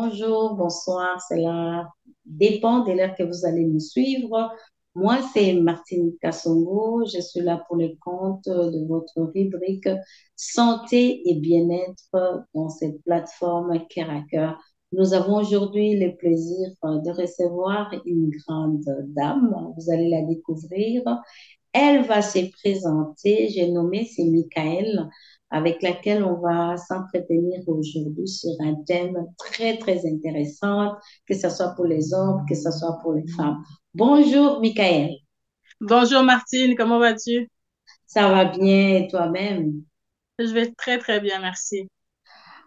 bonjour, bonsoir, cela dépend de l'heure que vous allez me suivre. Moi, c'est Martine Kassongo, je suis là pour les comptes de votre rubrique Santé et bien-être dans cette plateforme Cœur à Cœur. Nous avons aujourd'hui le plaisir de recevoir une grande dame, vous allez la découvrir. Elle va se présenter, j'ai nommé, c'est Michael, avec laquelle on va s'entretenir aujourd'hui sur un thème très, très intéressant, que ce soit pour les hommes, que ce soit pour les femmes. Bonjour, Michael. Bonjour Martine, comment vas-tu? Ça va bien et toi-même? Je vais très très bien, merci.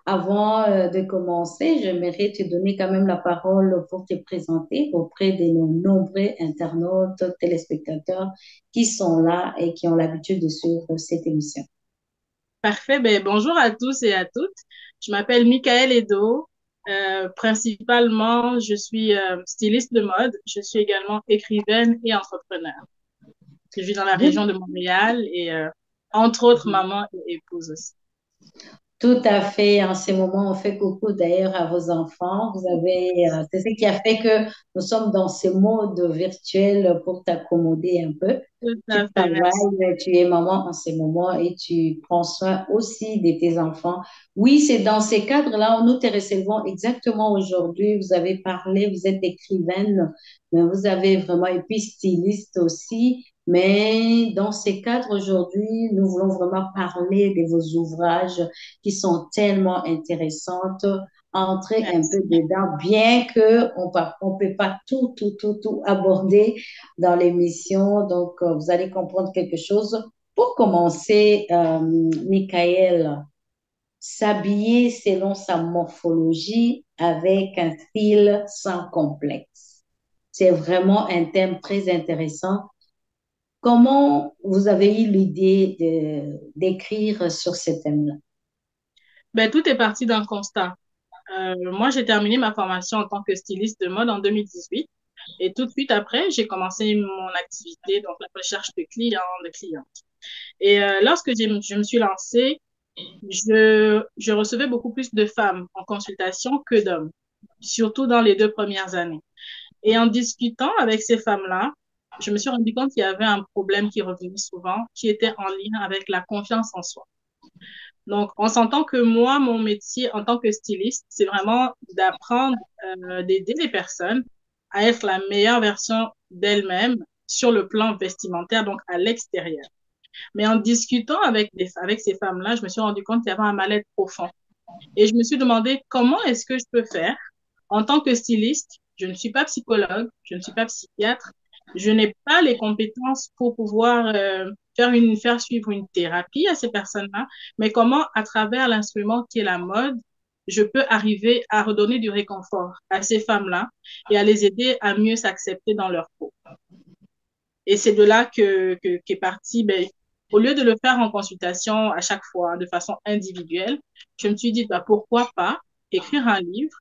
Avant de commencer, j'aimerais te donner quand même la parole pour te présenter auprès de nos nombreux internautes, téléspectateurs qui sont là et qui ont l'habitude de suivre cette émission. Parfait, bonjour à tous et à toutes. Je m'appelle Michael Edo. Principalement, je suis styliste de mode. Je suis également écrivaine et entrepreneur. Je vis dans la région de Montréal et entre autres maman et épouse aussi. Tout à fait. En ce moment, on fait coucou d'ailleurs à vos enfants. C'est ce qui a fait que nous sommes dans ce mode virtuel pour t'accommoder un peu. Tout Tu à fait, merci. travailles, tu es maman en ce moment et tu prends soin aussi de tes enfants. Oui, c'est dans ces cadres-là où nous te recevons exactement aujourd'hui. Vous avez parlé, vous êtes écrivaine, mais vous avez vraiment, et puis styliste aussi. Mais dans ces cadres aujourd'hui, nous voulons vraiment parler de vos ouvrages qui sont tellement intéressantes. Entrer un peu Merci. dedans, bien que on peut pas tout aborder dans l'émission. Donc, vous allez comprendre quelque chose. Pour commencer, Michael, s'habiller selon sa morphologie avec un style sans complexe. C'est vraiment un thème très intéressant. Comment vous avez eu l'idée d'écrire sur ce thème-là? Tout est parti d'un constat. Moi, j'ai terminé ma formation en tant que styliste de mode en 2018 et tout de suite après, j'ai commencé mon activité, donc la recherche de clients, de clientes. Et lorsque je me suis lancée, je recevais beaucoup plus de femmes en consultation que d'hommes, surtout dans les 2 premières années. Et en discutant avec ces femmes-là, je me suis rendu compte qu'il y avait un problème qui revenait souvent, qui était en lien avec la confiance en soi. Donc, on s'entend que moi, mon métier en tant que styliste, c'est vraiment d'apprendre, d'aider les personnes à être la meilleure version d'elles-mêmes sur le plan vestimentaire, donc à l'extérieur. Mais en discutant avec ces femmes-là, je me suis rendu compte qu'il y avait un mal-être profond. Et je me suis demandé comment est-ce que je peux faire en tant que styliste. Je ne suis pas psychologue, je ne suis pas psychiatre, je n'ai pas les compétences pour pouvoir faire suivre une thérapie à ces personnes-là, mais comment, à travers l'instrument qui est la mode, je peux arriver à redonner du réconfort à ces femmes-là et à les aider à mieux s'accepter dans leur peau. Et c'est de là qu'est parti, au lieu de le faire en consultation à chaque fois de façon individuelle, je me suis dit, pourquoi pas écrire un livre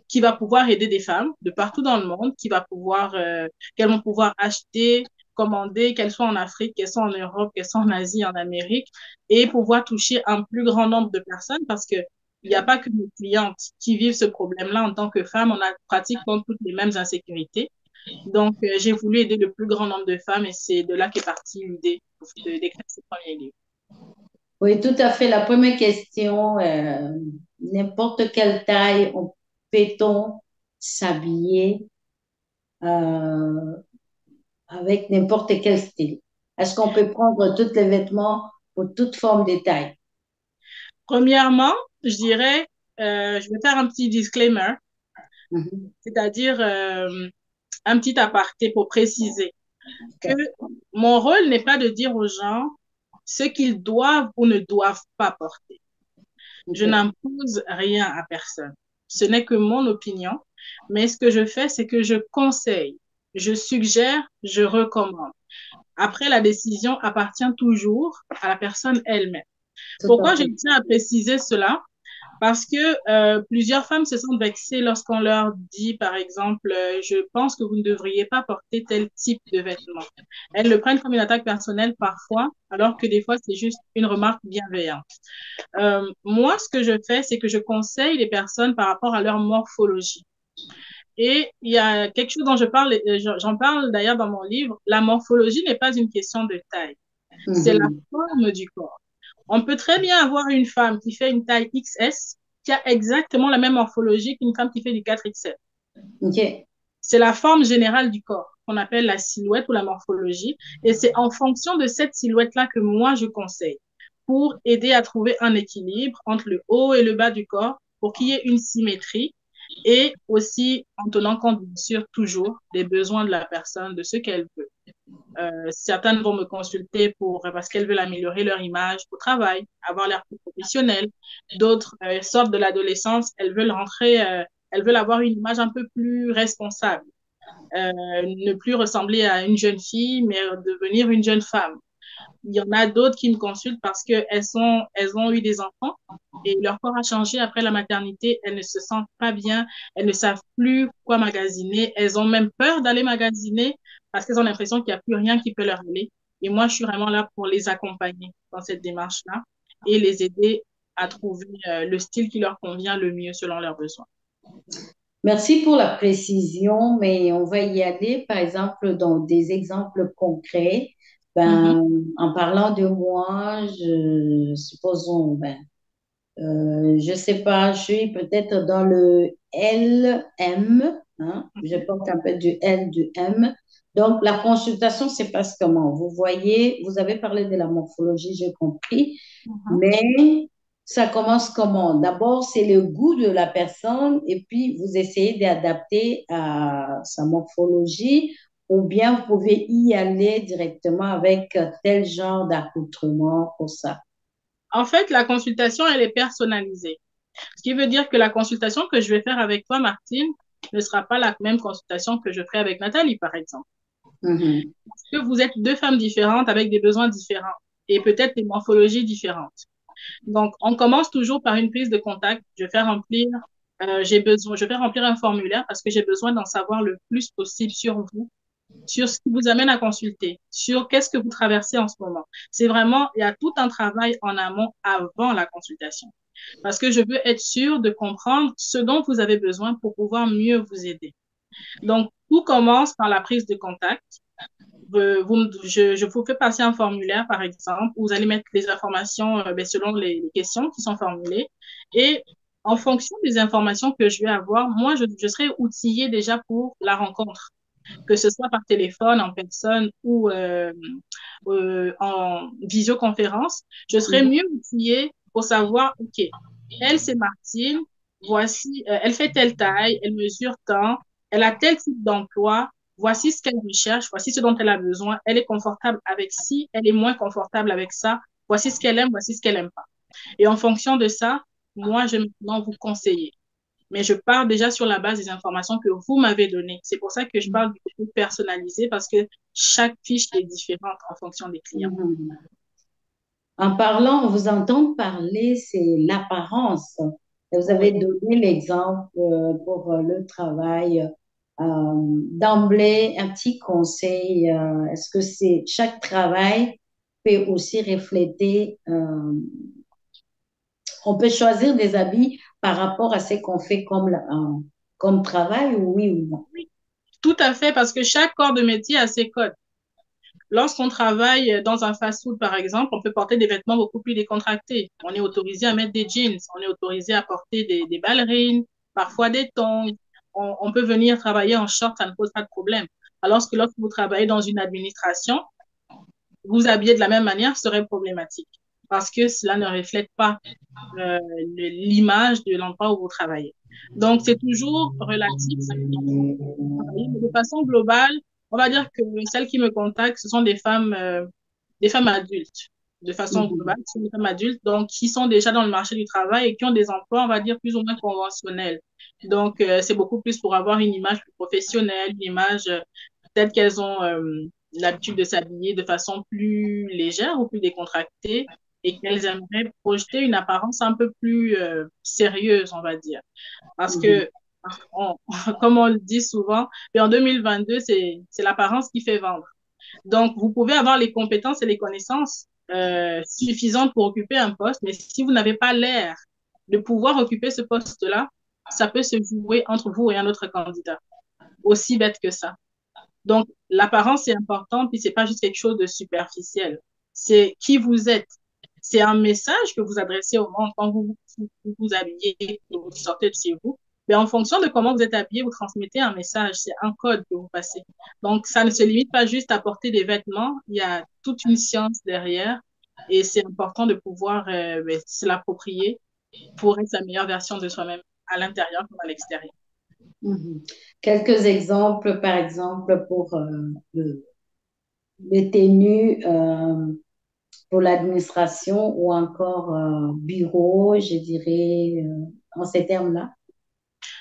qui va pouvoir aider des femmes de partout dans le monde, qu'elles vont pouvoir acheter, commander, qu'elles soient en Afrique, qu'elles soient en Europe, qu'elles soient en Asie, en Amérique, et pouvoir toucher un plus grand nombre de personnes parce que il n'y a pas que nos clientes qui vivent ce problème-là en tant que femmes, on a pratiquement toutes les mêmes insécurités. Donc, j'ai voulu aider le plus grand nombre de femmes et c'est de là qu'est partie l'idée d'écrire ce premier livre. Oui, tout à fait. La première question, n'importe quelle taille, peut-on s'habiller euh, avec n'importe quel style? Est-ce qu'on peut prendre tous les vêtements pour toute forme de taille? Premièrement, je dirais, je vais faire un petit disclaimer, Mhm. c'est-à-dire un petit aparté pour préciser que mon rôle n'est pas de dire aux gens ce qu'ils doivent ou ne doivent pas porter. Je Ok. n'impose rien à personne. Ce n'est que mon opinion, mais ce que je fais, c'est que je conseille, je suggère, je recommande. Après, la décision appartient toujours à la personne elle-même. Tout à Pourquoi je fait. tiens à préciser cela? Parce que plusieurs femmes se sentent vexées lorsqu'on leur dit, par exemple, je pense que vous ne devriez pas porter tel type de vêtements. Elles le prennent comme une attaque personnelle parfois, alors que des fois, c'est juste une remarque bienveillante. Moi, ce que je fais, c'est que je conseille les personnes par rapport à leur morphologie. Et il y a quelque chose dont je parle, j'en parle d'ailleurs dans mon livre, la morphologie n'est pas une question de taille, c'est la Mhm. forme du corps. On peut très bien avoir une femme qui fait une taille XS qui a exactement la même morphologie qu'une femme qui fait du 4XL. OK. C'est la forme générale du corps qu'on appelle la silhouette ou la morphologie. Et c'est en fonction de cette silhouette-là que moi, je conseille pour aider à trouver un équilibre entre le haut et le bas du corps pour qu'il y ait une symétrie et aussi en tenant compte, bien sûr, toujours des besoins de la personne, de ce qu'elle veut. Certaines vont me consulter parce qu'elles veulent améliorer leur image au travail, avoir l'air plus professionnel. D'autres sortent de l'adolescence, elles veulent avoir une image un peu plus responsable, ne plus ressembler à une jeune fille, mais devenir une jeune femme. Il y en a d'autres qui me consultent parce elles ont eu des enfants et leur corps a changé après la maternité. Elles ne se sentent pas bien. Elles ne savent plus quoi magasiner. Elles ont même peur d'aller magasiner parce qu'elles ont l'impression qu'il n'y a plus rien qui peut leur aller. Et moi, je suis vraiment là pour les accompagner dans cette démarche-là et les aider à trouver le style qui leur convient le mieux selon leurs besoins. Merci pour la précision, mais on va y aller, par exemple, dans des exemples concrets. Mhm. Ben, en parlant de moi, supposons, je sais pas, je suis peut-être dans le LM, hein, je porte un peu du L, du M. Donc, la consultation se passe comment? Vous voyez, vous avez parlé de la morphologie, j'ai compris, Mhm. mais ça commence comment? D'abord, c'est le goût de la personne et puis vous essayez d'adapter à sa morphologie ou bien vous pouvez y aller directement avec tel genre d'accoutrement pour ça. En fait, la consultation, elle est personnalisée. Ce qui veut dire que la consultation que je vais faire avec toi, Martine, ne sera pas la même consultation que je ferai avec Nathalie, par exemple. Mhm. Parce que vous êtes deux femmes différentes avec des besoins différents et peut-être des morphologies différentes. Donc, on commence toujours par une prise de contact. Je vais remplir un formulaire parce que j'ai besoin d'en savoir le plus possible sur vous, sur ce qui vous amène à consulter, sur qu'est-ce que vous traversez en ce moment. C'est vraiment, il y a tout un travail en amont avant la consultation. Parce que je veux être sûre de comprendre ce dont vous avez besoin pour pouvoir mieux vous aider. Donc, tout commence par la prise de contact. Je vous fais passer un formulaire, par exemple, où vous allez mettre les informations selon les questions qui sont formulées. Et en fonction des informations que je vais avoir, moi, je serai outillée déjà pour la rencontre, que ce soit par téléphone, en personne ou en visioconférence. Je serai Mhm. mieux outillée pour savoir, OK, elle, c'est Martine, voici, elle fait telle taille, elle mesure tant, elle a tel type d'emploi, voici ce qu'elle recherche, voici ce dont elle a besoin, elle est confortable avec ci, elle est moins confortable avec ça, voici ce qu'elle aime, voici ce qu'elle aime pas. Et en fonction de ça, moi, je vais maintenant vous conseiller. Mais je pars déjà sur la base des informations que vous m'avez données. C'est pour ça que je parle du côté personnalisé parce que chaque fiche est différente en fonction des clients. Mhm. En parlant, on vous entend parler, c'est l'apparence. Et vous avez Oui. donné l'exemple pour le travail. D'emblée, un petit conseil, est-ce que c'est chaque travail peut aussi refléter, on peut choisir des habits par rapport à ce qu'on fait comme travail, oui ou non? Oui, tout à fait, parce que chaque corps de métier a ses codes. Lorsqu'on travaille dans un fast-food, par exemple, on peut porter des vêtements beaucoup plus décontractés. On est autorisé à mettre des jeans, on est autorisé à porter des ballerines, parfois des tongs. On peut venir travailler en short, ça ne pose pas de problème. Alors que lorsque vous travaillez dans une administration, vous habiller de la même manière serait problématique parce que cela ne reflète pas l'image de l'endroit où vous travaillez. Donc, c'est toujours relatif, ça dépend de vous travaillez, mais de façon globale, on va dire que celles qui me contactent, ce sont des femmes adultes. De façon globale, Mhm. ce sont des femmes adultes, donc qui sont déjà dans le marché du travail et qui ont des emplois, on va dire, plus ou moins conventionnels. Donc, c'est beaucoup plus pour avoir une image plus professionnelle, une image peut-être qu'elles ont l'habitude de s'habiller de façon plus légère ou plus décontractée et qu'elles aimeraient projeter une apparence un peu plus sérieuse, on va dire. Parce Mhm. que, on- comme on le dit souvent, et en 2022, c'est l'apparence qui fait vendre. Donc, vous pouvez avoir les compétences et les connaissances suffisantes pour occuper un poste, mais si vous n'avez pas l'air de pouvoir occuper ce poste-là, ça peut se jouer entre vous et un autre candidat. Aussi bête que ça. Donc, l'apparence est importante, puis c'est pas juste quelque chose de superficiel. C'est qui vous êtes. C'est un message que vous adressez au monde quand vous habillez, que vous sortez de chez vous. Mais en fonction de comment vous êtes habillé, vous transmettez un message. C'est un code que vous passez. Donc, ça ne se limite pas juste à porter des vêtements. Il y a toute une science derrière. Et c'est important de pouvoir se l'approprier pour être sa meilleure version de soi-même à l'intérieur comme à l'extérieur. Mhm. Quelques exemples, par exemple, pour les tenues pour l'administration ou encore bureau, je dirais, en ces termes-là.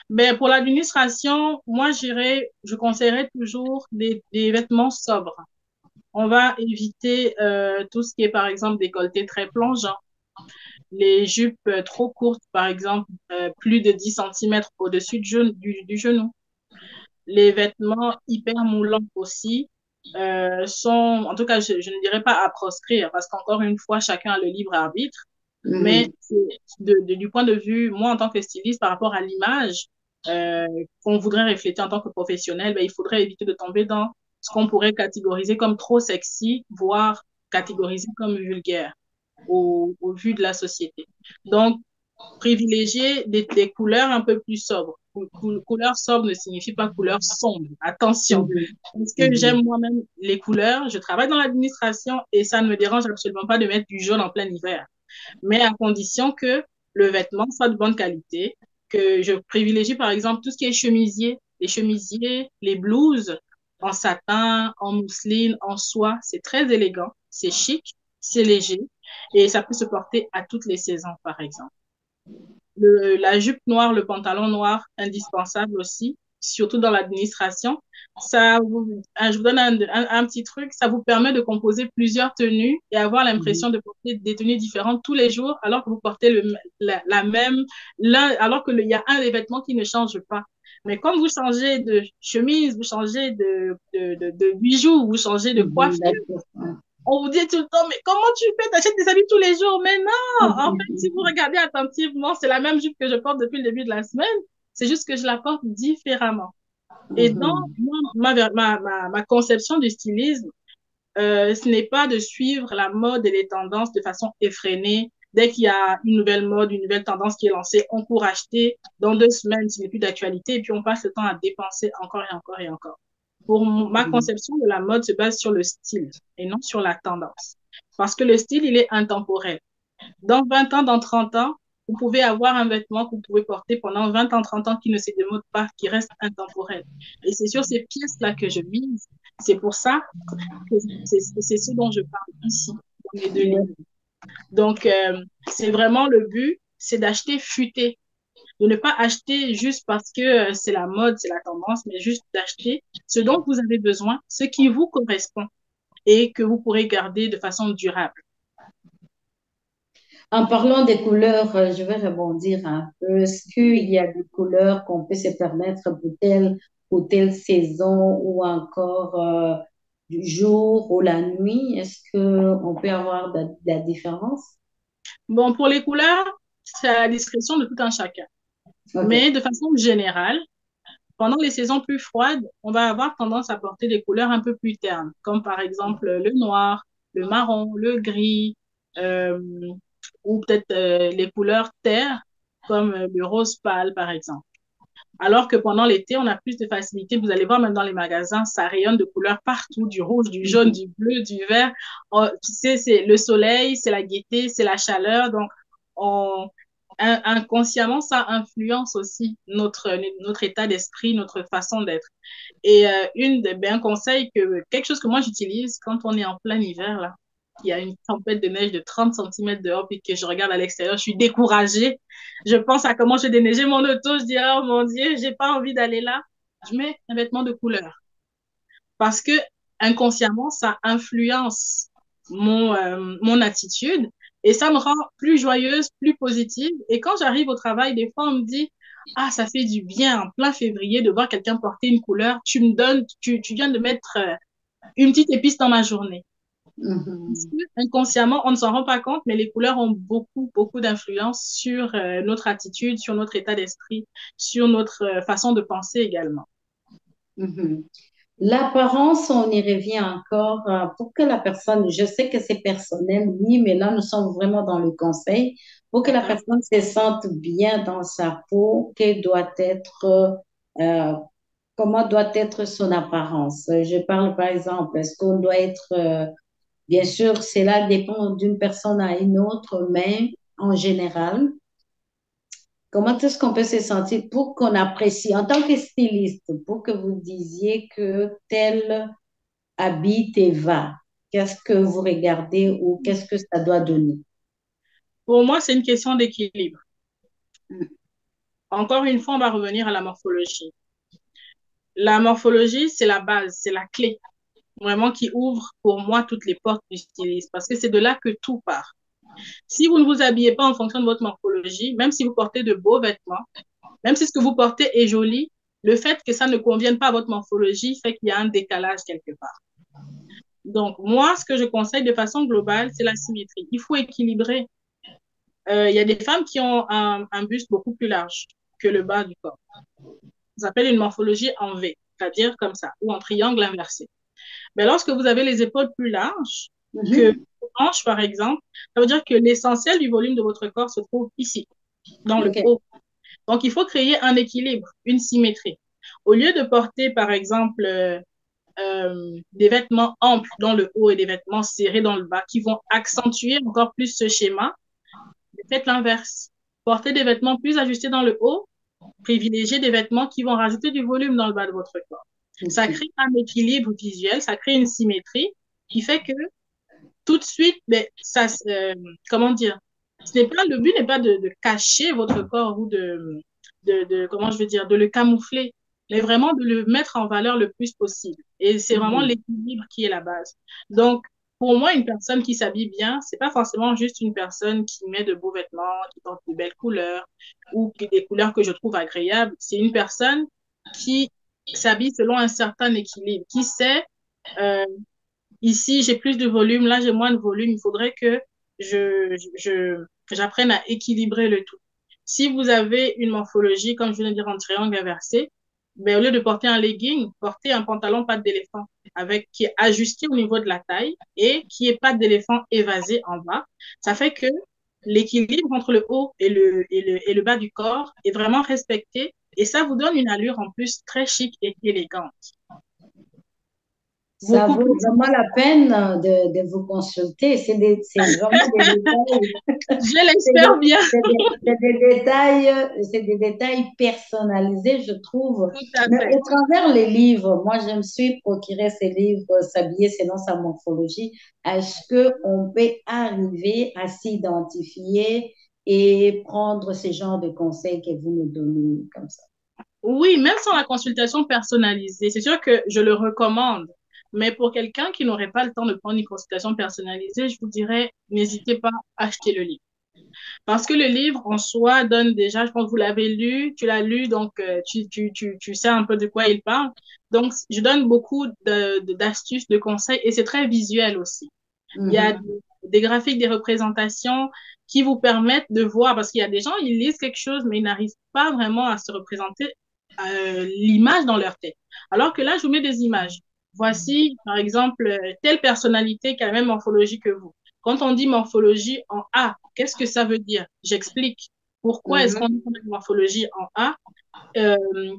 Ben, pour l'administration, moi, je conseillerais toujours des vêtements sobres. On va éviter tout ce qui est, par exemple, décolleté très plongeant, les jupes trop courtes, par exemple, plus de 10 centimètres au-dessus du genou. Les vêtements hyper moulants aussi sont, en tout cas, je ne dirais pas à proscrire, parce qu'encore une fois, chacun a le libre arbitre. Mais Mhm. du point de vue, moi, en tant que styliste, par rapport à l'image qu'on voudrait refléter en tant que professionnel, ben, il faudrait éviter de tomber dans ce qu'on pourrait catégoriser comme trop sexy, voire catégoriser comme vulgaire au vu de la société. Donc, privilégier des couleurs un peu plus sobres. Couleur sobre ne signifie pas couleur sombre. Attention. Mhm. Parce que Mhm. j'aime moi-même les couleurs. Je travaille dans l'administration et ça ne me dérange absolument pas de mettre du jaune en plein hiver, mais à condition que le vêtement soit de bonne qualité, que je privilégie par exemple tout ce qui est chemisiers, les blouses en satin, en mousseline, en soie, c'est très élégant, c'est chic, c'est léger et ça peut se porter à toutes les saisons par exemple. La jupe noire, le pantalon noir, indispensable aussi, surtout dans l'administration. Je vous donne un petit truc, ça vous permet de composer plusieurs tenues et avoir Mhm. l'impression de porter des tenues différentes tous les jours, alors que vous portez la même, alors qu'il y a un des vêtements qui ne change pas. Mais quand vous changez de chemise, vous changez de bijoux, vous changez de Mhm. coiffure, D'accord. on vous dit tout le temps, mais comment tu fais? T'achètes des habits tous les jours? Mais non! En fait, si vous Mhm. regardez attentivement, c'est la même jupe que je porte depuis le début de la semaine. C'est juste que je la porte différemment. Et dans Mhm. ma conception du stylisme, ce n'est pas de suivre la mode et les tendances de façon effrénée. Dès qu'il y a une nouvelle mode, une nouvelle tendance qui est lancée, on court acheter. Dans 2 semaines, ce n'est plus d'actualité. Et puis, on passe le temps à dépenser encore et encore et encore. Pour ma Mhm. conception de la mode se base sur le style et non sur la tendance. Parce que le style, il est intemporel. Dans 20 ans, dans 30 ans, vous pouvez avoir un vêtement que vous pouvez porter pendant 20 ans, 30 ans qui ne se démode pas, qui reste intemporel. Et c'est sur ces pièces-là que je mise. C'est pour ça que c'est ce dont je parle ici, dans mes deux Ouais. livres. Donc, c'est vraiment le but, c'est d'acheter futé, de ne pas acheter juste parce que c'est la mode, c'est la tendance, mais juste d'acheter ce dont vous avez besoin, ce qui vous correspond et que vous pourrez garder de façon durable. En parlant des couleurs, je vais rebondir un peu. Est-ce qu'il y a des couleurs qu'on peut se permettre pour telle saison ou encore du jour ou la nuit? Est-ce qu'on peut avoir de la différence? Bon, pour les couleurs, c'est à la discrétion de tout un chacun. OK. Mais de façon générale, pendant les saisons plus froides, on va avoir tendance à porter des couleurs un peu plus ternes, comme par exemple le noir, le marron, le gris, euh, ou peut-être les couleurs terre, comme le rose pâle, par exemple. Alors que pendant l'été, on a plus de facilité. Vous allez voir même dans les magasins, ça rayonne de couleurs partout, du rouge, du jaune, Mhm. du bleu, du vert. Tu sais, c'est le soleil, c'est la gaieté, c'est la chaleur. Donc, on, inconsciemment, ça influence aussi notre état d'esprit, notre façon d'être. Et un conseil, quelque chose que moi j'utilise quand on est en plein hiver, là, il y a une tempête de neige de 30 centimètres dehors, puis que je regarde à l'extérieur, je suis découragée. Je pense à comment je vais déneiger mon auto, je dis, oh mon Dieu, j'ai pas envie d'aller là. Je mets un vêtement de couleur parce que inconsciemment, ça influence mon attitude Et ça me rend plus joyeuse, plus positive. Et quand j'arrive au travail, des fois, on me dit, ah, ça fait du bien en plein février de voir quelqu'un porter une couleur. Tu me donnes, tu viens de mettre une petite épice dans ma journée. Parce Mhm. que, inconsciemment, on ne s'en rend pas compte, mais les couleurs ont beaucoup, beaucoup d'influence sur notre attitude, sur notre état d'esprit, sur notre façon de penser également. Mhm. L'apparence, on y revient encore pour que la personne, je sais que c'est personnel, oui, mais là, nous sommes vraiment dans le conseil. Pour que la D'accord? personne se sente bien dans sa peau, quelle doit être, euh, comment doit être son apparence? Je parle par exemple, est-ce qu'on doit être, bien sûr, cela dépend d'une personne à une autre, mais en général, comment est-ce qu'on peut se sentir pour qu'on apprécie, en tant que styliste, pour que vous disiez que tel habite et va. Qu'est-ce que vous regardez ou qu'est-ce que ça doit donner? Pour moi, c'est une question d'équilibre. Encore une fois, on va revenir à la morphologie. La morphologie, c'est la base, c'est la clé, vraiment qui ouvre pour moi toutes les portes du stylisme, parce que c'est de là que tout part. Si vous ne vous habillez pas en fonction de votre morphologie, même si vous portez de beaux vêtements, même si ce que vous portez est joli, le fait que ça ne convienne pas à votre morphologie fait qu'il y a un décalage quelque part. Donc, moi, ce que je conseille de façon globale, c'est la symétrie. Il faut équilibrer. Il y a des femmes qui ont un buste beaucoup plus large que le bas du corps. Ça s'appelle une morphologie en V, c'est-à-dire comme ça, ou en triangle inversé. Mais lorsque vous avez les épaules plus larges que Mhm. vos hanches, par exemple, ça veut dire que l'essentiel du volume de votre corps se trouve ici, dans le OK. haut. Donc, il faut créer un équilibre, une symétrie. Au lieu de porter, par exemple, des vêtements amples dans le haut et des vêtements serrés dans le bas qui vont accentuer encore plus ce schéma, faites l'inverse. Portez des vêtements plus ajustés dans le haut, privilégiez des vêtements qui vont rajouter du volume dans le bas de votre corps. Ça OK. crée un équilibre visuel, ça crée une symétrie qui fait que tout de suite, ben, ça, comment dire, le but n'est pas de cacher votre corps ou comment je veux dire, de le camoufler, mais vraiment de le mettre en valeur le plus possible. Et c'est vraiment Mhm. l'équilibre qui est la base. Donc, pour moi, une personne qui s'habille bien, c'est pas forcément juste une personne qui met de beaux vêtements, qui porte de belles couleurs ou des couleurs que je trouve agréables. C'est une personne qui s'habille selon un certain équilibre, qui sait euh, ici, j'ai plus de volume, là, j'ai moins de volume. Il faudrait que j'apprenne à équilibrer le tout. Si vous avez une morphologie, comme je viens de dire, en triangle inversé, ben, au lieu de porter un legging, portez un pantalon patte d'éléphant qui est ajusté au niveau de la taille et qui est patte d'éléphant évasé en bas. Ça fait que l'équilibre entre le haut et le bas du corps est vraiment respecté et ça vous donne une allure en plus très chic et élégante. Ça Beaucoup vaut plus. vraiment la peine de vous consulter. C'est vraiment des détails. Je C'est l'espère bien. c'est des détails, c'est des détails personnalisés, je trouve. Tout à Mais fait. au travers les livres, moi, je me suis procuré ces livres, S'habiller selon sa morphologie. Est-ce qu'on peut arriver à s'identifier et prendre ce genre de conseils que vous nous donnez comme ça? Oui, même sans la consultation personnalisée, c'est sûr que je le recommande. Mais pour quelqu'un qui n'aurait pas le temps de prendre une consultation personnalisée, je vous dirais, n'hésitez pas à acheter le livre. Parce que le livre en soi donne déjà, je pense que vous l'avez lu, tu l'as lu, donc tu sais un peu de quoi il parle. Donc, je donne beaucoup d'astuces, de conseils et c'est très visuel aussi. Il y a Mhm. des graphiques, des représentations qui vous permettent de voir, parce qu'il y a des gens, ils lisent quelque chose, mais ils n'arrivent pas vraiment à se représenter l'image dans leur tête. Alors que là, je vous mets des images. Voici, par exemple, telle personnalité qui a la même morphologie que vous. Quand on dit morphologie en A, qu'est-ce que ça veut dire? J'explique. Pourquoi est-ce qu'on dit Mhm. qu'on a une morphologie en A?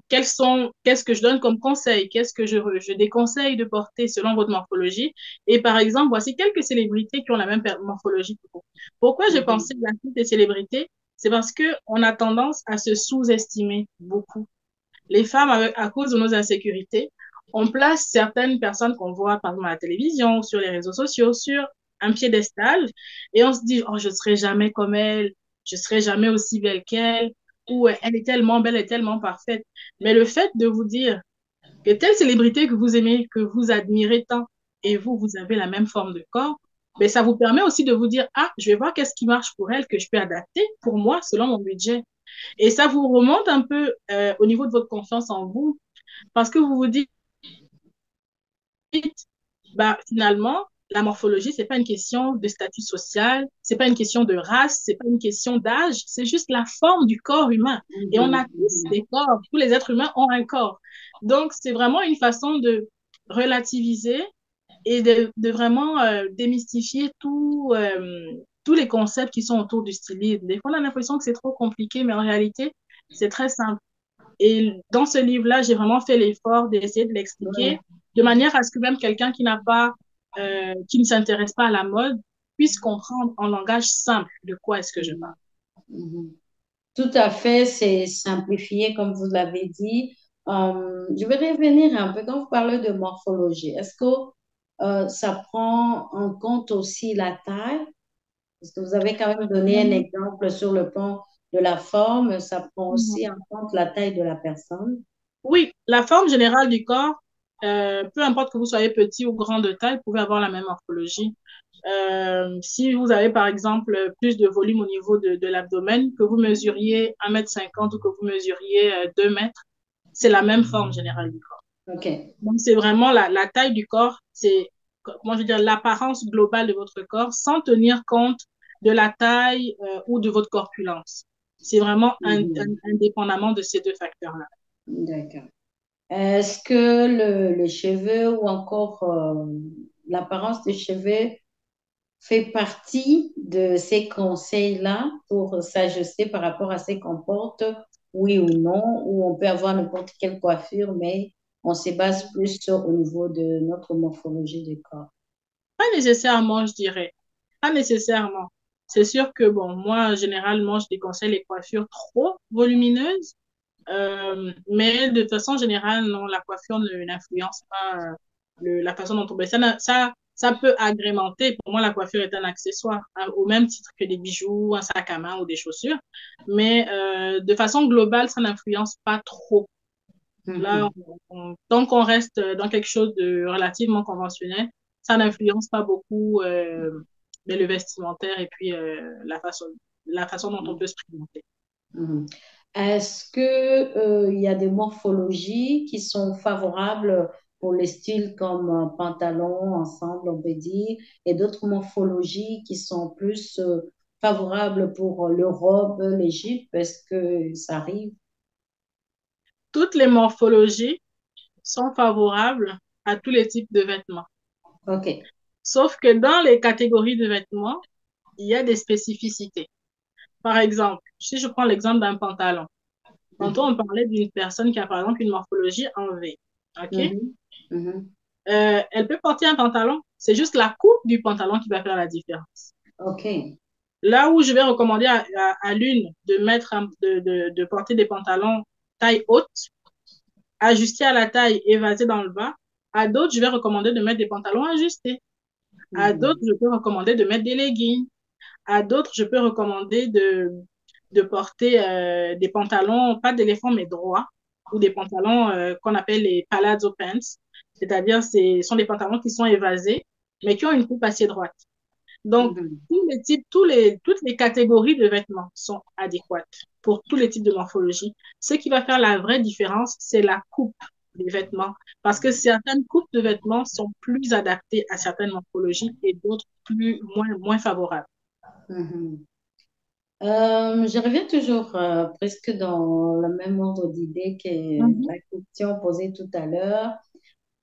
Qu'est-ce que je donne comme conseil, qu'est-ce que je déconseille de porter selon votre morphologie. Et par exemple, voici quelques célébrités qui ont la même morphologie que vous. Pourquoi j'ai pensé Mhm. à la suite des célébrités? C'est parce que on a tendance à se sous-estimer beaucoup. Les femmes, à cause de nos insécurités, on place certaines personnes qu'on voit par exemple à la télévision, sur les réseaux sociaux, sur un piédestal, et on se dit, oh, je ne serai jamais comme elle, je ne serai jamais aussi belle qu'elle, ou elle est tellement belle, elle est tellement parfaite. Mais le fait de vous dire que telle célébrité que vous aimez, que vous admirez tant, et vous, vous avez la même forme de corps, mais ça vous permet aussi de vous dire, ah, je vais voir qu'est-ce qui marche pour elle, que je peux adapter pour moi, selon mon budget. Et ça vous remonte un peu au niveau de votre confiance en vous, parce que vous vous dites, bah, finalement, la morphologie, c'est pas une question de statut social, c'est pas une question de race, c'est pas une question d'âge, c'est juste la forme du corps humain. Et on Mhm, a tous des corps, tous les êtres humains ont un corps. Donc, c'est vraiment une façon de relativiser et de vraiment démystifier tous les concepts qui sont autour du stylisme. Des fois, on a l'impression que c'est trop compliqué, mais en réalité, c'est très simple. Et dans ce livre-là, j'ai vraiment fait l'effort d'essayer de l'expliquer ouais, de manière à ce que même quelqu'un qui ne s'intéresse pas à la mode puisse comprendre en langage simple de quoi est-ce que je parle. mhm, mhm. Tout à fait, c'est simplifié comme vous l'avez dit. Je vais revenir un peu quand vous parlez de morphologie. Est-ce que ça prend en compte aussi la taille? Parce que vous avez quand même donné un exemple sur le plan de la forme, ça prend aussi en Mhm. compte la taille de la personne. Oui, la forme générale du corps, peu importe que vous soyez petit ou grand de taille, vous pouvez avoir la même morphologie. Si vous avez par exemple plus de volume au niveau de l'abdomen, que vous mesuriez 1,50 m ou que vous mesuriez 2 mètres, c'est la même forme générale du corps. OK. Donc, c'est vraiment la taille du corps, c'est, comment je veux dire, l'apparence globale de votre corps sans tenir compte de la taille ou de votre corpulence. C'est vraiment Mhm. indépendamment de ces deux facteurs-là. D'accord. Est-ce que les cheveux ou encore l'apparence des cheveux fait partie de ces conseils-là pour s'ajuster par rapport à ce qu'on porte, oui ou non, ou on peut avoir n'importe quelle coiffure, mais on se base plus au niveau de notre morphologie du corps. Pas nécessairement, je dirais. Pas nécessairement. C'est sûr que, bon, moi, généralement, je déconseille les coiffures trop volumineuses. Mais de façon générale, non, la coiffure n'influence pas la façon dont on met. Ça peut agrémenter. Pour moi, la coiffure est un accessoire, hein, au même titre que des bijoux, un sac à main ou des chaussures. Mais de façon globale, ça n'influence pas trop. Là, Mhm. tant qu'on reste dans quelque chose de relativement conventionnel, ça n'influence pas beaucoup mais le vestimentaire et puis la façon dont on peut se présenter. Mhm. Est-ce que, il y a des morphologies qui sont favorables pour les styles comme pantalon, ensemble, on peut dire, et d'autres morphologies qui sont plus favorables pour le robe, les jupes? Est-ce que ça arrive? Toutes les morphologies sont favorables à tous les types de vêtements. OK. Sauf que dans les catégories de vêtements, il y a des spécificités. Par exemple, si je prends l'exemple d'un pantalon, tantôt Mhm. on parlait d'une personne qui a par exemple une morphologie en V. OK? Mhm. Mhm. Elle peut porter un pantalon, c'est juste la coupe du pantalon qui va faire la différence. OK. Là où je vais recommander à l'une de de porter des pantalons taille haute, ajustés à la taille, évasés dans le bas, à d'autres, je vais recommander de mettre des pantalons ajustés. À d'autres, Mhm. je peux recommander de mettre des leggings. À d'autres, je peux recommander de porter des pantalons, pas d'éléphant, mais droits, ou des pantalons qu'on appelle les palazzo pants. C'est-à-dire, ce sont des pantalons qui sont évasés, mais qui ont une coupe assez droite. Donc, Mhm. tous les types, toutes les catégories de vêtements sont adéquates pour tous les types de morphologie. Ce qui va faire la vraie différence, c'est la coupe des vêtements. Parce que certaines coupes de vêtements sont plus adaptées à certaines morphologies et d'autres moins favorables. Mhm. Je reviens toujours presque dans le même ordre d'idée que Mhm. la question posée tout à l'heure.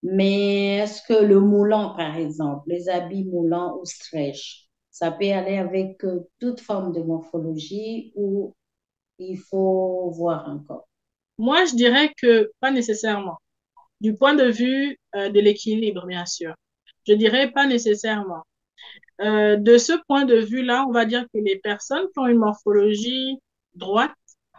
Mais est-ce que le moulant, par exemple, les habits moulants ou stretch, ça peut aller avec toute forme de morphologie ou il faut voir encore? Moi, je dirais que pas nécessairement. Du point de vue de l'équilibre, bien sûr. Je dirais pas nécessairement. De ce point de vue-là, on va dire que les personnes qui ont une morphologie droite,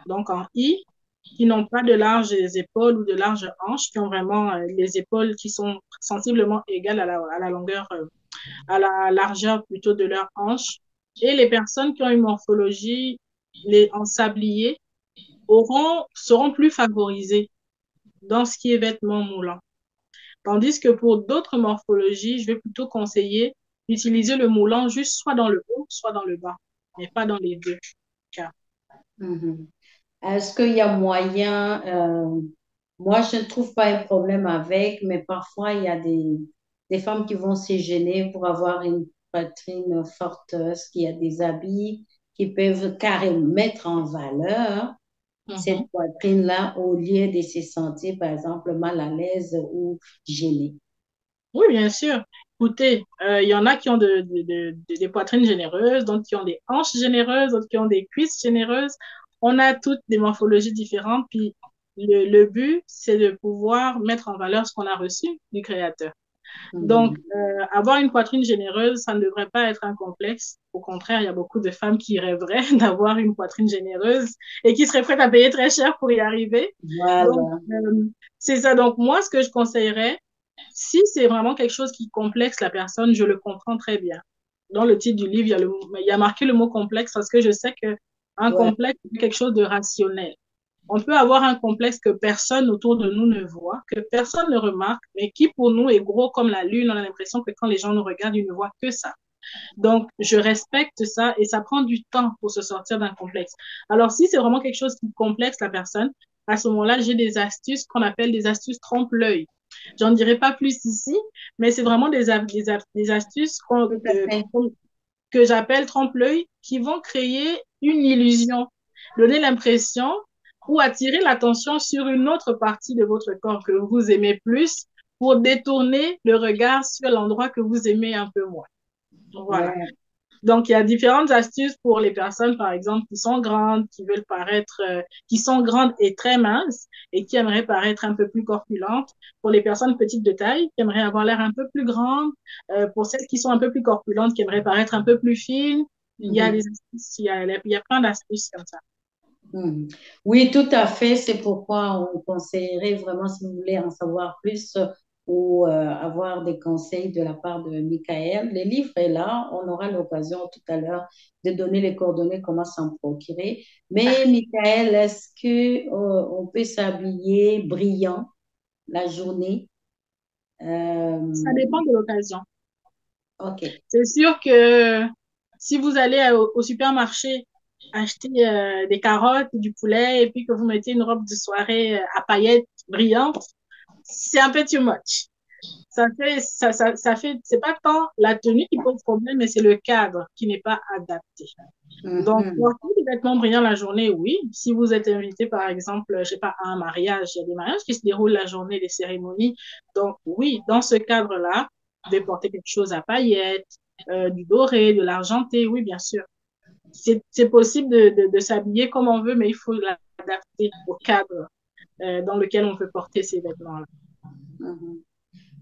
donc en I, qui n'ont pas de larges épaules ou de larges hanches, qui ont vraiment les épaules qui sont sensiblement égales à la longueur, à la largeur plutôt de leurs hanches, et les personnes qui ont une morphologie en sablier seront plus favorisées dans ce qui est vêtements moulants. Tandis que pour d'autres morphologies, je vais plutôt conseiller utiliser le moulant juste soit dans le haut, soit dans le bas, mais pas dans les deux cas. Mhm. Est-ce qu'il y a moyen, moi je ne trouve pas un problème avec, mais parfois il y a des femmes qui vont se gêner pour avoir une poitrine forte, est-ce qu'il y a des habits qui peuvent carrément mettre en valeur Mhm. cette poitrine-là au lieu de se sentir, par exemple, mal à l'aise ou gênée? Oui, bien sûr. Écoutez, il y en a qui ont des poitrines généreuses, d'autres qui ont des hanches généreuses, d'autres qui ont des cuisses généreuses. On a toutes des morphologies différentes, puis le but, c'est de pouvoir mettre en valeur ce qu'on a reçu du Créateur. Donc, Mhm. avoir une poitrine généreuse, ça ne devrait pas être un complexe. Au contraire, il y a beaucoup de femmes qui rêveraient d'avoir une poitrine généreuse et qui seraient prêtes à payer très cher pour y arriver. Donc, Voilà. c'est ça. Donc, moi, ce que je conseillerais, si c'est vraiment quelque chose qui complexe la personne, je le comprends très bien. Dans le titre du livre, il y a marqué le mot complexe parce que je sais que un Ouais. complexe, c'est quelque chose de rationnel. On peut avoir un complexe que personne autour de nous ne voit, que personne ne remarque, mais qui pour nous est gros comme la lune. On a l'impression que quand les gens nous regardent, ils ne voient que ça. Donc, je respecte ça et ça prend du temps pour se sortir d'un complexe. Alors, si c'est vraiment quelque chose qui complexe la personne, à ce moment-là, j'ai des astuces qu'on appelle des astuces trompe-l'œil. J'en dirai pas plus ici, mais c'est vraiment des astuces Tout à fait. que j'appelle trompe-l'œil qui vont créer une illusion, donner l'impression ou attirer l'attention sur une autre partie de votre corps que vous aimez plus pour détourner le regard sur l'endroit que vous aimez un peu moins. Voilà. Ouais. Donc, il y a différentes astuces pour les personnes, par exemple, qui sont grandes, qui veulent paraître, qui sont grandes et très minces et qui aimeraient paraître un peu plus corpulentes. Pour les personnes petites de taille, qui aimeraient avoir l'air un peu plus grandes. Pour celles qui sont un peu plus corpulentes, qui aimeraient paraître un peu plus fines. Il y a des Mhm. astuces, il y a plein d'astuces comme ça. Mhm. Oui, tout à fait. C'est pourquoi on conseillerait vraiment, si vous voulez en savoir plus ou avoir des conseils de la part de Michael. Le livre est là. On aura l'occasion tout à l'heure de donner les coordonnées, comment s'en procurer. Mais Michael, est-ce que on peut s'habiller brillant la journée? Ça Euh, dépend de l'occasion. OK. C'est sûr que si vous allez au supermarché acheter des carottes, du poulet, et puis que vous mettez une robe de soirée à paillettes brillantes, c'est un peu too much. C'est pas tant la tenue qui pose problème, mais c'est le cadre qui n'est pas adapté. Donc, Mhm. porter des vêtements brillants la journée, oui. Si vous êtes invité, par exemple, je sais pas, à un mariage, il y a des mariages qui se déroulent la journée, des cérémonies. Donc, oui, dans ce cadre-là, vous devez porter quelque chose à paillettes, du doré, de l'argenté, oui, bien sûr. C'est possible de s'habiller comme on veut, mais il faut l'adapter au cadre dans lequel on peut porter ces vêtements-là. Mhm.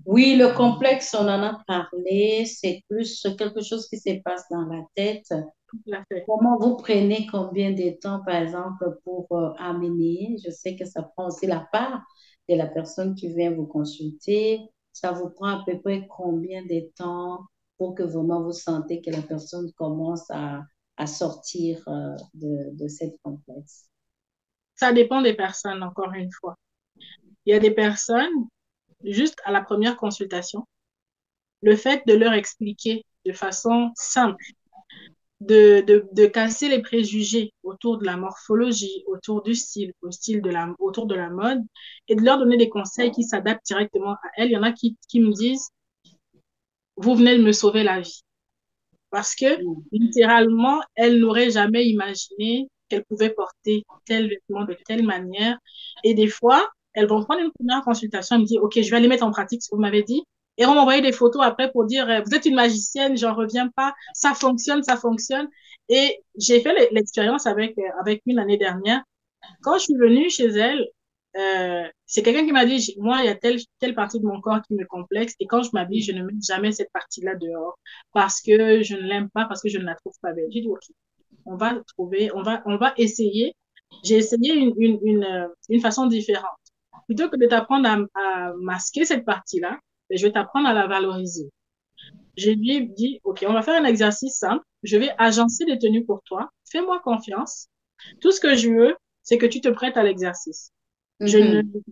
Oui, le complexe, on en a parlé, c'est plus quelque chose qui se passe dans la tête. Tout à fait. Comment vous prenez combien de temps, par exemple, pour amener? Je sais que ça prend aussi la part de la personne qui vient vous consulter. Ça vous prend à peu près combien de temps pour que vraiment vous sentez que la personne commence à sortir de cette complexe? Ça dépend des personnes, encore une fois. Il y a des personnes, juste à la première consultation, le fait de leur expliquer de façon simple, de casser les préjugés autour de la morphologie, autour du style, autour de la mode, et de leur donner des conseils qui s'adaptent directement à elles. Il y en a qui me disent, vous venez de me sauver la vie. Parce que, Mm. littéralement, elles n'auraient jamais imaginé qu'elles pouvaient porter tel vêtement de telle manière. Et des fois, elles vont prendre une première consultation et me dire, OK, je vais aller mettre en pratique ce que vous m'avez dit. Et on va m'envoyer des photos après pour dire, vous êtes une magicienne, j'en reviens pas, ça fonctionne, ça fonctionne. Et j'ai fait l'expérience avec une année dernière. Quand je suis venue chez elle, c'est quelqu'un qui m'a dit, moi, il y a telle partie de mon corps qui me complexe, et quand je m'habille, je ne mets jamais cette partie-là dehors parce que je ne l'aime pas, parce que je ne la trouve pas belle. J'ai dit, OK, on va essayer. J'ai essayé une façon différente. Plutôt que de t'apprendre à masquer cette partie-là, je vais t'apprendre à la valoriser. Je lui ai dit, OK, on va faire un exercice simple. Je vais agencer des tenues pour toi. Fais-moi confiance. Tout ce que je veux, c'est que tu te prêtes à l'exercice. Mhm. Je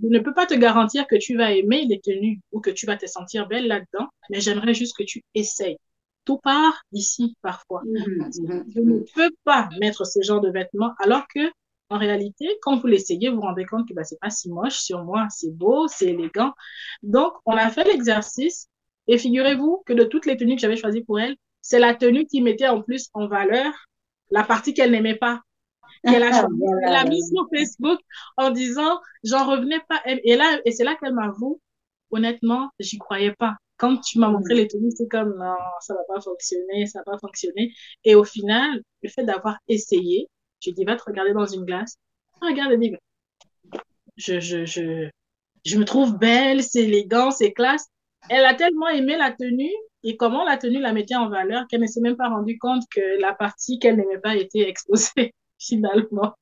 ne peux pas te garantir que tu vas aimer les tenues ou que tu vas te sentir belle là-dedans, mais j'aimerais juste que tu essayes. tout part d'ici parfois. Je ne mhm. peux pas mettre ce genre de vêtements alors que en réalité, quand vous l'essayez, vous vous rendez compte que bah, c'est pas si moche sur moi, c'est beau, c'est élégant. Donc, on a fait l'exercice et figurez-vous que de toutes les tenues que j'avais choisies pour elle, c'est la tenue qui mettait en plus en valeur la partie qu'elle n'aimait pas, qu'elle a choisie. Elle Voilà, l'a voilà. mise sur Facebook en disant, j'en revenais pas. Et là, et c'est là qu'elle m'avoue, honnêtement, j'y croyais pas. Quand tu m'as montré Mhm. les tenues, c'est comme, non, ça va pas fonctionner, ça va pas fonctionner. Et au final, le fait d'avoir essayé, je dis, va te regarder dans une glace. Regarde, elle dit, je, je, je, je me trouve belle, c'est élégant, c'est classe. Elle a tellement aimé la tenue et comment la tenue la mettait en valeur qu'elle ne s'est même pas rendue compte que la partie qu'elle n'aimait pas était exposée finalement.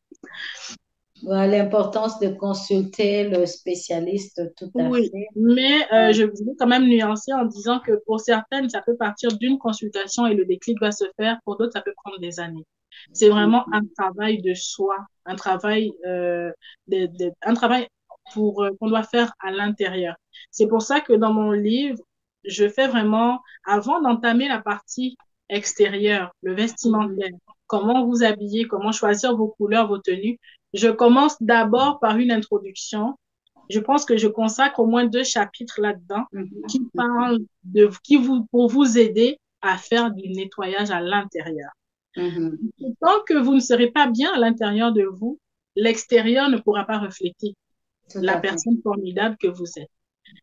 Voilà, l'importance de consulter le spécialiste, tout à Oui, fait. mais Ouais. je voulais quand même nuancer en disant que pour certaines, ça peut partir d'une consultation et le déclic va se faire. Pour d'autres, ça peut prendre des années. C'est vraiment un travail de soi, un travail, un travail pour qu'on doit faire à l'intérieur. C'est pour ça que dans mon livre, je fais vraiment, avant d'entamer la partie extérieure, le Mhm. vestimentaire, comment vous habiller, comment choisir vos couleurs, vos tenues, je commence d'abord par une introduction. Je pense que je consacre au moins 2 chapitres là-dedans Mhm. qui parlent pour vous aider à faire du nettoyage à l'intérieur. Mhm. Tant que vous ne serez pas bien à l'intérieur de vous, l'extérieur ne pourra pas refléter Tout la à fait, personne formidable que vous êtes.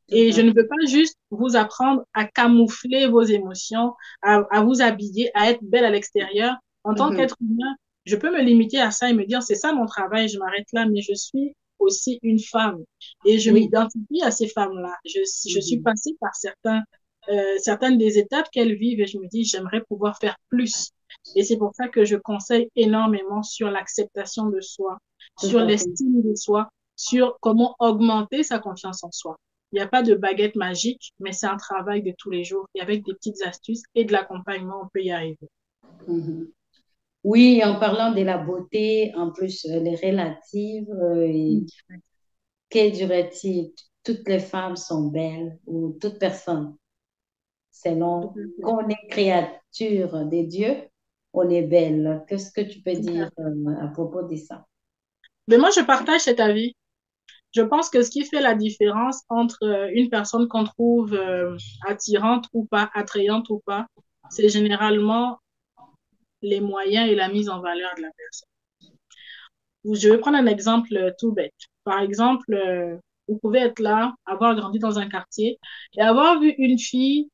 tout Et à je ne fait. veux pas juste vous apprendre à camoufler vos émotions, à vous habiller, à être belle à l'extérieur. En tant Mhm. qu'être humain, je peux me limiter à ça et me dire, c'est ça mon travail, je m'arrête là, mais je suis aussi une femme. Et je Oui. m'identifie à ces femmes-là. Je suis Mhm. passée par certaines des étapes qu'elles vivent et je me dis, j'aimerais pouvoir faire plus. Et c'est pour ça que je conseille énormément sur l'acceptation de soi, Tout sur à fait. l'estime de soi, sur comment augmenter sa confiance en soi. Il n'y a pas de baguette magique, mais c'est un travail de tous les jours. Et avec des petites astuces et de l'accompagnement, on peut y arriver. Mhm. Oui, en parlant de la beauté, en plus, elle est relative. Et Mm. que dirait-il? Toutes les femmes sont belles, ou toute personne, Tout selon à fait. qu'on est créature de Dieu, on est belle. Qu'est-ce que tu peux Tout à dire fait. à propos de ça? Mais moi, je partage cet avis. Je pense que ce qui fait la différence entre une personne qu'on trouve attirante ou pas, attrayante ou pas, c'est généralement les moyens et la mise en valeur de la personne. Je vais prendre un exemple tout bête. Par exemple, vous pouvez être là, avoir grandi dans un quartier et avoir vu une fille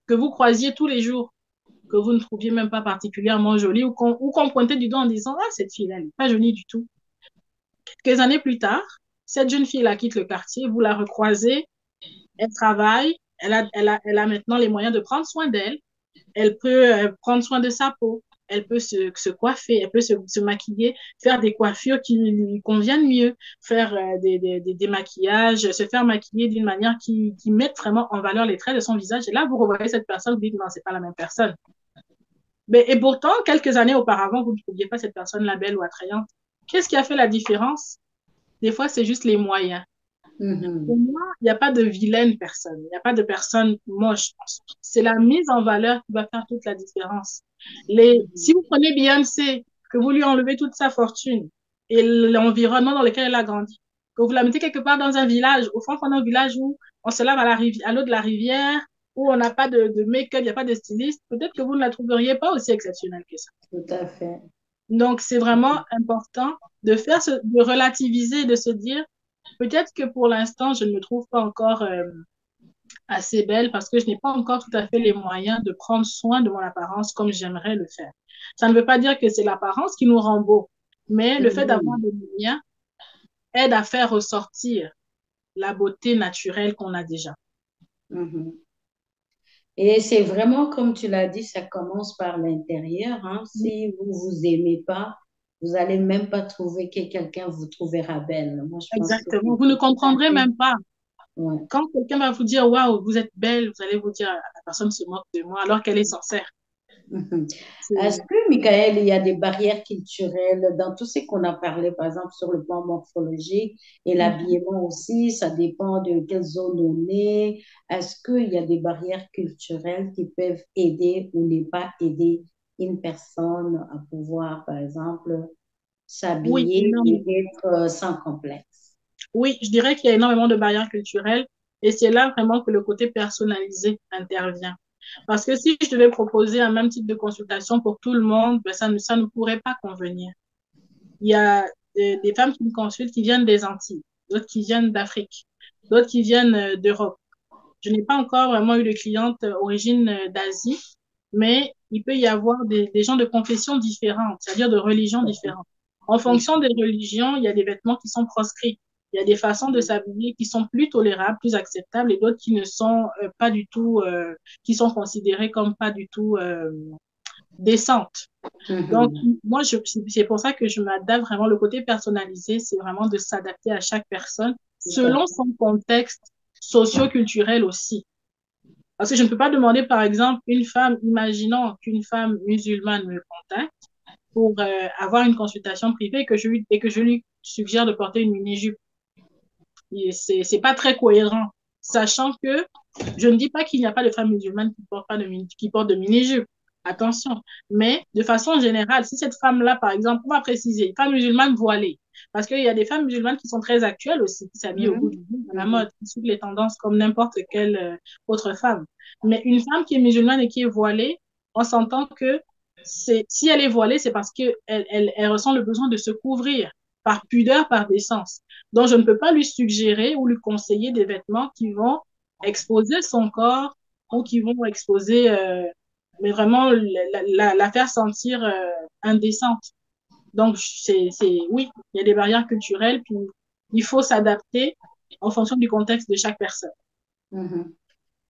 que vous croisiez tous les jours, que vous ne trouviez même pas particulièrement jolie ou qu'on pointait du doigt en disant, ah, cette fille-là, elle n'est pas jolie du tout. Quelques années plus tard, cette jeune fille-là quitte le quartier, vous la recroisez, elle travaille, elle a maintenant les moyens de prendre soin d'elle, elle peut prendre soin de sa peau, elle peut se coiffer, elle peut se maquiller, faire des coiffures qui lui conviennent mieux, faire des maquillages, se faire maquiller d'une manière qui mette vraiment en valeur les traits de son visage. Et là, vous revoyez cette personne, vous dites, non, c'est pas la même personne. Mais, et pourtant, quelques années auparavant, vous ne trouviez pas cette personne-là belle ou attrayante. Qu'est-ce qui a fait la différence? Des fois, c'est juste les moyens. Pour Mhm. moi, il n'y a pas de vilaine personne, il n'y a pas de personne moche. C'est la mise en valeur qui va faire toute la différence. Si Mhm. vous prenez Beyoncé, que vous lui enlevez toute sa fortune et l'environnement dans lequel elle a grandi, que vous la mettez quelque part dans un village, au fond d'un village où on se lave à l'eau de la rivière, où on n'a pas de make-up, il n'y a pas de styliste, peut-être que vous ne la trouveriez pas aussi exceptionnelle que ça. Tout à fait. Donc, c'est vraiment important de relativiser, de se dire, peut-être que pour l'instant, je ne me trouve pas encore assez belle parce que je n'ai pas encore tout à fait les moyens de prendre soin de mon apparence comme j'aimerais le faire. Ça ne veut pas dire que c'est l'apparence qui nous rend beau, mais le fait d'avoir Mhm. des moyens aide à faire ressortir la beauté naturelle qu'on a déjà. Mhm. Et c'est vraiment, comme tu l'as dit, ça commence par l'intérieur, hein. Si vous vous aimez pas, vous allez même pas trouver que quelqu'un vous trouvera belle. Moi, je pense que Exactement. c'est Vous ne tout à comprendrez fait. même pas. Ouais. Quand quelqu'un va vous dire, waouh, vous êtes belle, vous allez vous dire, la personne se moque de moi alors qu'elle est sincère. Mhm. Est-ce C'est- que, Michael, il y a des barrières culturelles dans tout ce qu'on a parlé, par exemple, sur le plan morphologique et Mhm. l'habillement aussi, ça dépend de quelle zone on est. Est-ce qu'il y a des barrières culturelles qui peuvent aider ou ne pas aider une personne à pouvoir, par exemple, Oui, s'habiller et énormément. être sans complexe? Oui, je dirais qu'il y a énormément de barrières culturelles et c'est là vraiment que le côté personnalisé intervient. Parce que si je devais proposer un même type de consultation pour tout le monde, ben ça ne pourrait pas convenir. Il y a des femmes qui me consultent qui viennent des Antilles, d'autres qui viennent d'Afrique, d'autres qui viennent d'Europe. Je n'ai pas encore vraiment eu de clientes origine d'Asie, mais il peut y avoir des gens de confessions différentes, c'est-à-dire de religions différentes. En fonction des religions, il y a des vêtements qui sont proscrits. Il y a des façons de s'habiller qui sont plus tolérables, plus acceptables, et d'autres qui ne sont pas du tout, qui sont considérées comme pas du tout décentes. Donc, Mhm. moi, c'est pour ça que je m'adapte vraiment. Le côté personnalisé, c'est vraiment de s'adapter à chaque personne Tout à selon son contexte socio-culturel aussi. Parce que je ne peux pas demander, par exemple, une femme, imaginons qu'une femme musulmane me contacte pour avoir une consultation privée et que je lui suggère de porter une mini-jupe. C'est pas très cohérent, sachant que je ne dis pas qu'il n'y a pas de femmes musulmanes qui portent de mini-jupe. Attention. Mais de façon générale, si cette femme-là, par exemple, on va préciser, femme musulmane voilée, parce qu'il y a des femmes musulmanes qui sont très actuelles aussi, qui s'habillent au goût Mhm. du jour, à la Mhm. mode, qui suivent les tendances comme n'importe quelle autre femme. Mais une femme qui est musulmane et qui est voilée, on s'entend que si elle est voilée, c'est parce qu'elle ressent le besoin de se couvrir par pudeur, par décence. Donc, je ne peux pas lui suggérer ou lui conseiller des vêtements qui vont exposer son corps ou qui vont exposer, mais vraiment la faire sentir indécente. Donc, oui, il y a des barrières culturelles, puis il faut s'adapter en fonction du contexte de chaque personne. Mhm.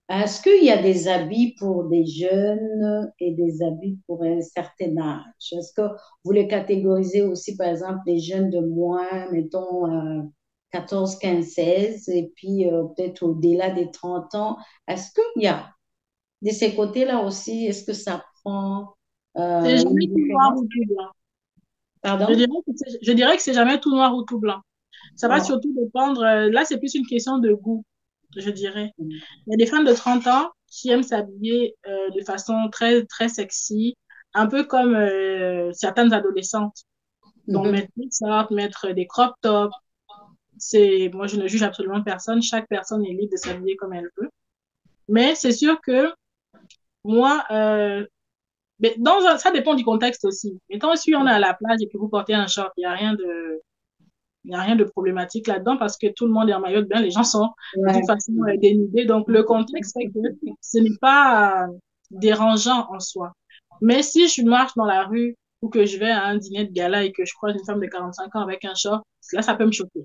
Est-ce qu'il y a des habits pour des jeunes et des habits pour un certain âge? Est-ce que vous les catégorisez aussi, par exemple, des jeunes de moins, mettons, 14, 15, 16, et puis peut-être au-delà des 30 ans? Est-ce qu'il y a de ces côtés-là aussi, est-ce que ça prend C'est une jamais tout noir différence? ou tout blanc. Pardon? Je dirais que c'est jamais tout noir ou tout blanc. Ça va Oh. surtout dépendre, là, c'est plus une question de goût, je dirais. Il y a des femmes de 30 ans qui aiment s'habiller de façon très, très sexy, un peu comme certaines adolescentes. Donc, Mhm. mettre des shorts, mettre des crop tops, moi, je ne juge absolument personne. Chaque personne est libre de s'habiller comme elle veut. Mais c'est sûr que moi, mais ça dépend du contexte aussi. Mettons, si on est à la plage et que vous portez un short, il n'y a rien de problématique là-dedans parce que tout le monde est en maillot de bain, les gens sont de toute Ouais. façon dénudés. Donc, le contexte fait que ce n'est pas dérangeant en soi. Mais si je marche dans la rue ou que je vais à un dîner de gala et que je croise une femme de 45 ans avec un short, là, ça peut me choquer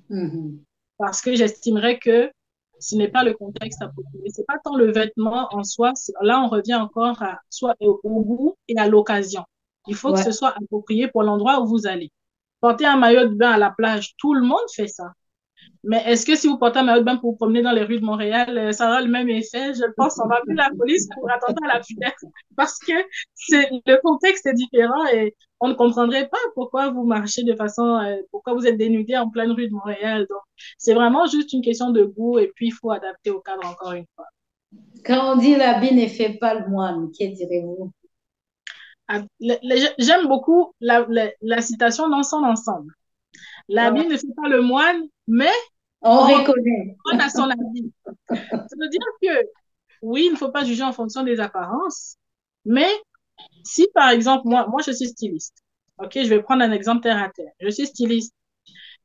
Mhm. parce que j'estimerais que ce n'est pas le contexte approprié. C'est pas tant le vêtement en soi. Là, on revient encore à soit au goût et à l'occasion. Il faut que Ouais. ce soit approprié pour l'endroit où vous allez. Porter un maillot de bain à la plage, tout le monde fait ça. Mais est-ce que si vous portez un maillot de bain pour vous promener dans les rues de Montréal, ça aura le même effet? Je pense qu'on va appeler la police pour attenter à la fumette parce que le contexte est différent et on ne comprendrait pas pourquoi vous marchez de façon, pourquoi vous êtes dénudé en pleine rue de Montréal. Donc, c'est vraiment juste une question de goût et puis il faut adapter au cadre encore une fois. Quand on dit l'habit ne fait pas le moine, que direz-vous? J'aime beaucoup la citation dans son ensemble. L'habit Ouais. ne fait pas le moine, mais On on reconnaît. reconnaît à son habit. Ça veut dire que oui, il ne faut pas juger en fonction des apparences, mais si par exemple, moi je suis styliste, ok, je vais prendre un exemple terre à terre. Je suis styliste.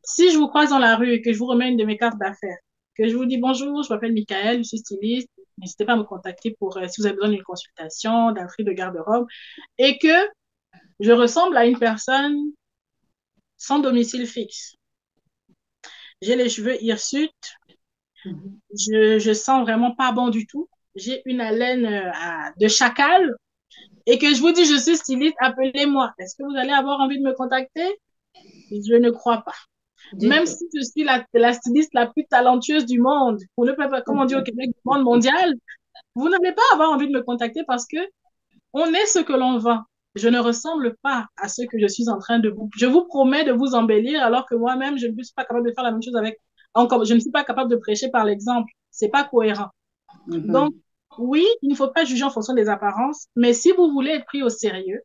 Si je vous croise dans la rue et que je vous remets une de mes cartes d'affaires, que je vous dis bonjour, je m'appelle Michael, je suis styliste, n'hésitez pas à me contacter pour si vous avez besoin d'une consultation, d'un tri de garde-robe, et que je ressemble à une personne sans domicile fixe. J'ai les cheveux hirsutes, je sens vraiment pas bon du tout. J'ai une haleine de chacal et que je vous dis je suis styliste, appelez-moi. Est-ce que vous allez avoir envie de me contacter? Je ne crois pas. Du Même tout. si je suis la styliste la plus talentueuse du monde, pour ne pas, comme on dit au Québec, du monde mondial, vous n'allez pas avoir envie de me contacter parce que on est ce que l'on vend. Je ne ressemble pas à ce que je suis en train de vous. Je vous promets de vous embellir alors que moi-même, je ne suis pas capable de faire la même chose avec. Encore, je ne suis pas capable de prêcher par l'exemple. C'est pas cohérent. Donc, Mhm. oui, il ne faut pas juger en fonction des apparences, mais si vous voulez être pris au sérieux,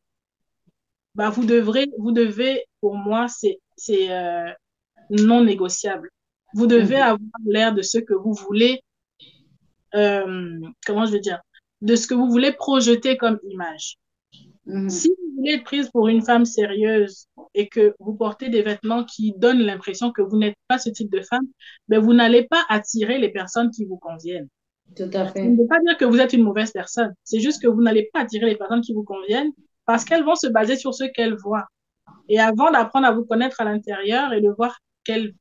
bah, vous devez, pour moi, c'est non négociable. Vous devez Mhm. avoir l'air de ce que vous voulez, comment je veux dire, de ce que vous voulez projeter comme image. Si Mhm. vous voulez être prise pour une femme sérieuse et que vous portez des vêtements qui donnent l'impression que vous n'êtes pas ce type de femme, ben vous n'allez pas attirer les personnes qui vous conviennent. Tout à Ça ne fait. veut pas dire que vous êtes une mauvaise personne. C'est juste que vous n'allez pas attirer les personnes qui vous conviennent parce qu'elles vont se baser sur ce qu'elles voient. Et avant d'apprendre à vous connaître à l'intérieur et de voir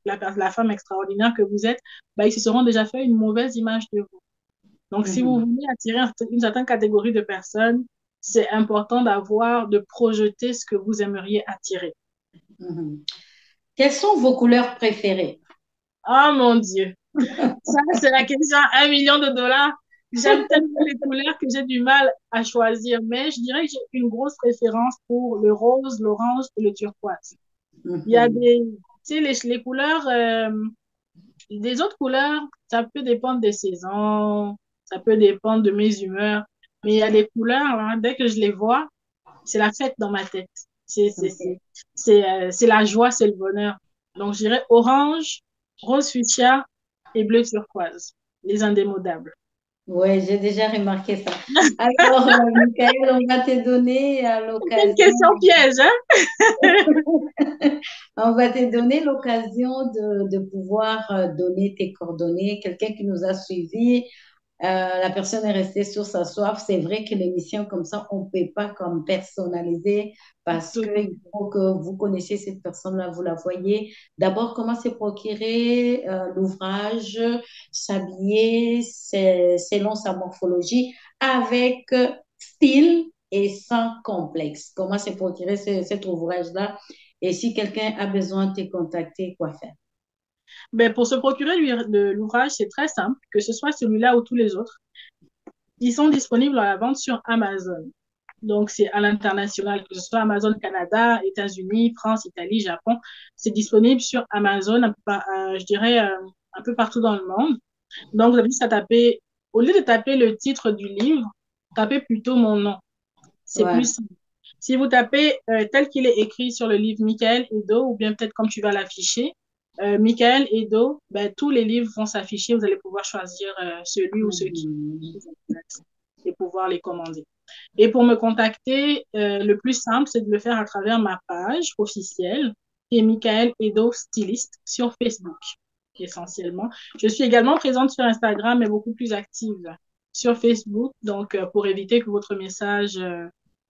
la femme extraordinaire que vous êtes, ben, ils se seront déjà fait une mauvaise image de vous. Donc, si vous Mhm. voulez attirer une certaine catégorie de personnes, c'est important de projeter ce que vous aimeriez attirer. Mhm. Quelles sont vos couleurs préférées? Oh mon Dieu, ça c'est la question à 1 million de dollars. J'aime tellement les couleurs que j'ai du mal à choisir, mais je dirais que j'ai une grosse préférence pour le rose, l'orange et le turquoise. Il y a Mhm. des, tu sais, les couleurs, des autres couleurs, ça peut dépendre des saisons, ça peut dépendre de mes humeurs, mais il y a des couleurs, hein, dès que je les vois, c'est la fête dans ma tête. Ok. C'est la joie, c'est le bonheur. Donc, je dirais orange, rose fuchsia et bleu turquoise, les indémodables. Oui, j'ai déjà remarqué ça. Alors, Michael, on va te donner C'est une l'occasion. question piège, hein? On va te donner l'occasion de pouvoir donner tes coordonnées. Quelqu'un qui nous a suivis, la personne est restée sur sa soif. C'est vrai que l'émission comme ça, on ne peut pas comme personnaliser parce Tout à qu'il faut que vous connaissiez cette personne-là, vous la voyez. D'abord, comment se procurer l'ouvrage, s'habiller selon sa morphologie avec style et sans complexe. Comment se procurer cet ouvrage-là? Et si quelqu'un a besoin de te contacter, quoi faire? Ben, pour se procurer l'ouvrage, c'est très simple, que ce soit celui-là ou tous les autres. Ils sont disponibles à la vente sur Amazon. Donc, c'est à l'international, que ce soit Amazon Canada, États-Unis, France, Italie, Japon. C'est disponible sur Amazon, je dirais, un peu partout dans le monde. Donc, vous avez juste à taper, au lieu de taper le titre du livre, tapez plutôt mon nom. C'est Ouais. plus simple. Si vous tapez tel qu'il est écrit sur le livre Michael Edo, ou bien peut-être comme tu vas l'afficher, Michael Edo, ben, tous les livres vont s'afficher. Vous allez pouvoir choisir celui ou ceux qui Mhm. vous intéressent et pouvoir les commander. Et pour me contacter, le plus simple, c'est de le faire à travers ma page officielle, qui est Michael Edo Styliste sur Facebook, essentiellement. Je suis également présente sur Instagram, mais beaucoup plus active sur Facebook. Donc, pour éviter que votre message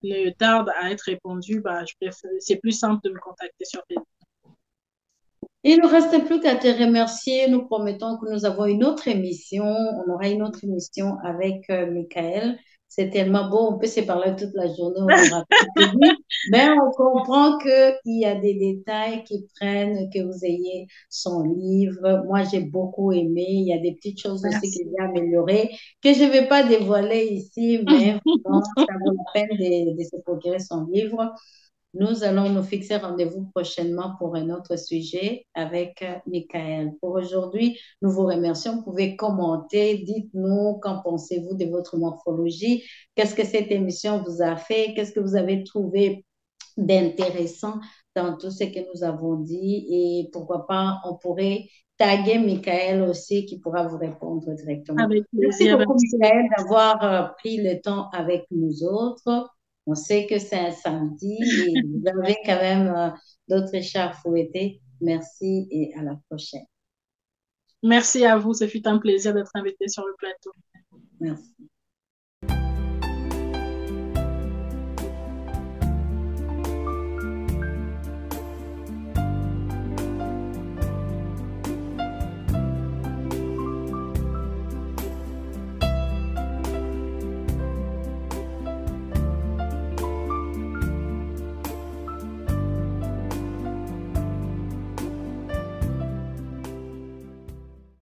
ne tarde à être répondu, bah, c'est plus simple de me contacter sur Facebook. Il ne reste plus qu'à te remercier. Nous promettons que nous avons une autre émission. On aura une autre émission avec Michael. C'est tellement beau. On peut se parler toute la journée. On n'aura pas fini. Mais on comprend qu'il y a des détails qui prennent que vous ayez son livre. Moi, j'ai beaucoup aimé. Il y a des petites choses aussi que Merci. j'ai améliorées que je ne vais pas dévoiler ici, mais vraiment, ça vaut la peine de se procurer son livre. Nous allons nous fixer rendez-vous prochainement pour un autre sujet avec Michael. Pour aujourd'hui, nous vous remercions. Vous pouvez commenter, dites-nous qu'en pensez-vous de votre morphologie, qu'est-ce que cette émission vous a fait, qu'est-ce que vous avez trouvé d'intéressant dans tout ce que nous avons dit et pourquoi pas, on pourrait taguer Michael aussi qui pourra vous répondre directement. Avec Merci plaisir. beaucoup, Merci Michael, beaucoup. d'avoir pris le temps avec nous autres. On sait que c'est un samedi et vous avez quand même d'autres chats à fouetter. Merci et à la prochaine. Merci à vous. Ce fut un plaisir d'être invité sur le plateau. Merci.